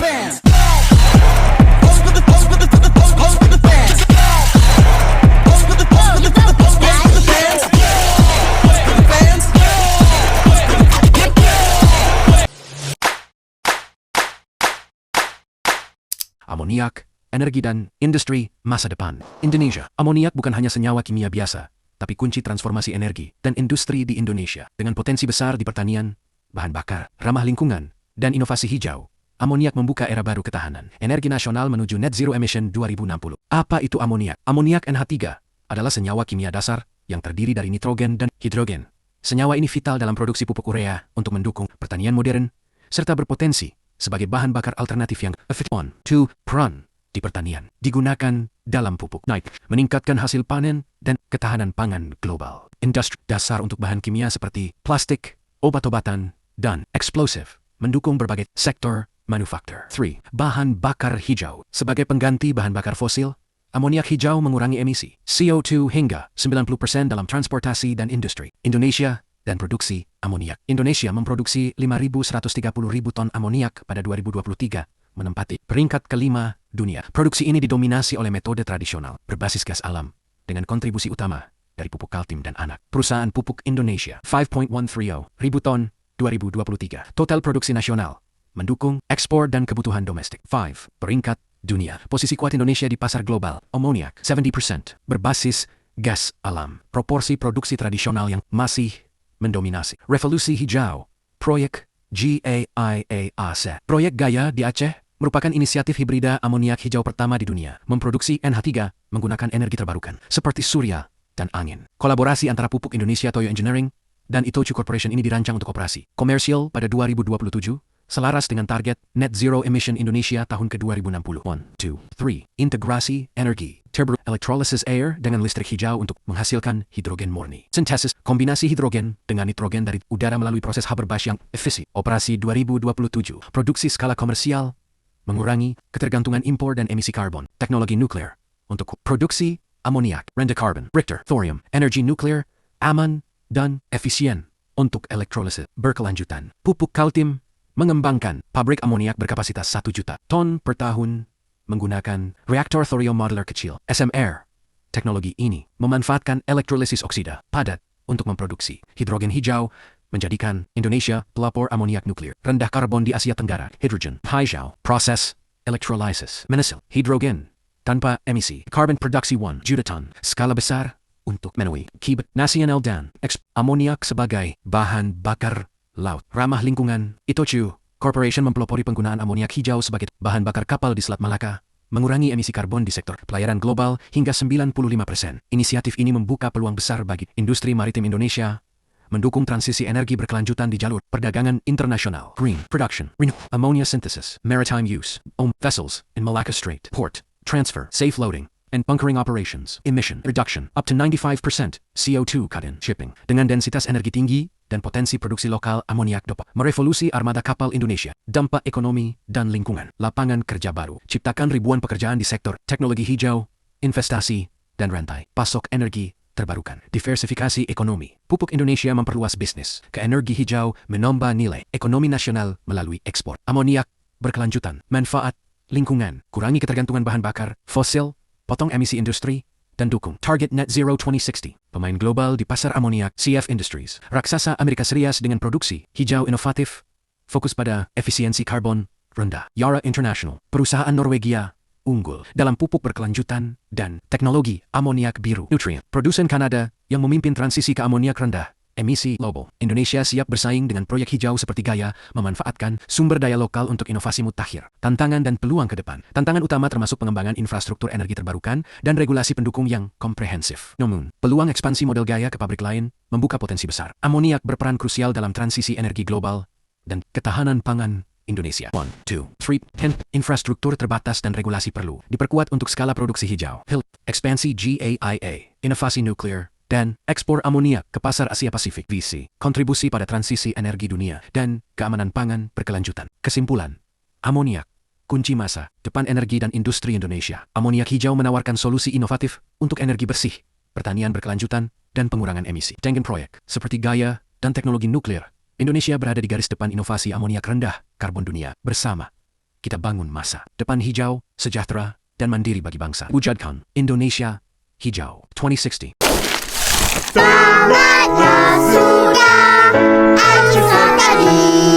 fans. Amoniak, energi dan industri masa depan. Indonesia. Amoniak bukan hanya senyawa kimia biasa, tapi kunci transformasi energi dan industri di Indonesia. Dengan potensi besar di pertanian, bahan bakar, ramah lingkungan, dan inovasi hijau, amoniak membuka era baru ketahanan energi nasional menuju net zero emission 2060. Apa itu amoniak? Amoniak NH3 adalah senyawa kimia dasar yang terdiri dari nitrogen dan hidrogen. Senyawa ini vital dalam produksi pupuk urea untuk mendukung pertanian modern, serta berpotensi sebagai bahan bakar alternatif yang efisien. Peran di pertanian digunakan dalam pupuk naik, meningkatkan hasil panen dan ketahanan pangan global. Industri dasar untuk bahan kimia seperti plastik, obat-obatan, dan eksplosif, mendukung berbagai sektor manufaktur. 3. Bahan bakar hijau. Sebagai pengganti bahan bakar fosil, amoniak hijau mengurangi emisi CO2 hingga 90% dalam transportasi dan industri. Indonesia dan produksi amoniak. Indonesia memproduksi 5.130.000 ton amoniak pada 2023, menempati peringkat kelima dunia. Produksi ini didominasi oleh metode tradisional berbasis gas alam dengan kontribusi utama dari pupuk kaltim dan anak. Perusahaan pupuk Indonesia 5.130 ribu ton 2023. Total produksi nasional mendukung ekspor dan kebutuhan domestik. 5. Peringkat dunia. Posisi kuat Indonesia di pasar global. Amoniak 70% berbasis gas alam. Proporsi produksi tradisional yang masih mendominasi. Revolusi hijau. Proyek GAIA-AC. Proyek Gaia di Aceh merupakan inisiatif hibrida amoniak hijau pertama di dunia, memproduksi NH3 menggunakan energi terbarukan, seperti surya dan angin. Kolaborasi antara pupuk Indonesia Toyo Engineering dan Itochu Corporation ini dirancang untuk operasi komersial pada 2027, selaras dengan target net zero emission Indonesia tahun ke-2060. 1, 2, 3. Integrasi energi. Turbo electrolysis air dengan listrik hijau untuk menghasilkan hidrogen murni. Sintesis, kombinasi hidrogen dengan nitrogen dari udara melalui proses Haber-Bosch yang efisien. Operasi 2027. Produksi skala komersial, mengurangi ketergantungan impor dan emisi karbon. Teknologi nuklir untuk produksi amoniak, rendah karbon, Richter, thorium, energi nuklir, aman dan efisien untuk elektrolisis berkelanjutan. Pupuk kaltim mengembangkan pabrik amoniak berkapasitas 1 juta ton per tahun menggunakan reaktor thorium modular kecil SMR. Teknologi ini memanfaatkan elektrolisis oksida padat untuk memproduksi hidrogen hijau, menjadikan Indonesia pelopor amoniak nuklir rendah karbon di Asia Tenggara. Hydrogen hijau, proses elektrolisis menghasilkan hidrogen tanpa emisi. Carbon produksi 1 juta ton skala besar untuk memenuhi kebutuhan nasional dan amoniak sebagai bahan bakar laut ramah lingkungan. Itochu Corporation mempelopori penggunaan amoniak hijau sebagai bahan bakar kapal di Selat Malaka, mengurangi emisi karbon di sektor pelayaran global hingga 95%. Inisiatif ini membuka peluang besar bagi industri maritim Indonesia, mendukung transisi energi berkelanjutan di jalur perdagangan internasional. Green production, ammonia synthesis, maritime use, vessels in Malacca Strait, port, transfer, safe loading, and bunkering operations. Emission reduction up to 95%, CO2 cut-in shipping. Dengan densitas energi tinggi dan potensi produksi lokal amoniak dapat merevolusi armada kapal Indonesia. Dampak ekonomi dan lingkungan. Lapangan kerja baru. Ciptakan ribuan pekerjaan di sektor teknologi hijau, investasi, dan rantai pasok energi terbarukan. Diversifikasi ekonomi. Pupuk Indonesia memperluas bisnis ke energi hijau, menambah nilai ekonomi nasional melalui ekspor. Amoniak berkelanjutan. Manfaat lingkungan. Kurangi ketergantungan bahan bakar fosil, potong emisi industri, dan dukung Target Net Zero 2060. Pemain global di pasar amoniak, CF Industries, raksasa Amerika Serikat dengan produksi hijau inovatif, fokus pada efisiensi karbon rendah. Yara International, perusahaan Norwegia, unggul dalam pupuk berkelanjutan dan teknologi amoniak biru. Nutrien, produsen Kanada yang memimpin transisi ke amoniak rendah emisi global. Indonesia siap bersaing dengan proyek hijau seperti Gaia, memanfaatkan sumber daya lokal untuk inovasi mutakhir. Tantangan dan peluang ke depan. Tantangan utama termasuk pengembangan infrastruktur energi terbarukan dan regulasi pendukung yang komprehensif. Namun, peluang ekspansi model Gaia ke pabrik lain membuka potensi besar. Amoniak berperan krusial dalam transisi energi global dan ketahanan pangan Indonesia. 1, 2, 3. Infrastruktur terbatas dan regulasi perlu diperkuat untuk skala produksi hijau. Ekspansi GAIA, inovasi nuklir, dan ekspor amoniak ke pasar Asia Pasifik. VC, kontribusi pada transisi energi dunia dan keamanan pangan berkelanjutan. Kesimpulan, amoniak, kunci masa depan energi dan industri Indonesia. Amoniak hijau menawarkan solusi inovatif untuk energi bersih, pertanian berkelanjutan, dan pengurangan emisi. Dengan proyek seperti Gaia dan teknologi nuklir, Indonesia berada di garis depan inovasi amoniak rendah karbon dunia. Bersama kita bangun masa depan hijau, sejahtera, dan mandiri bagi bangsa. Wujudkan Indonesia Hijau 2060. Selamat sudah, Ajusan tadi.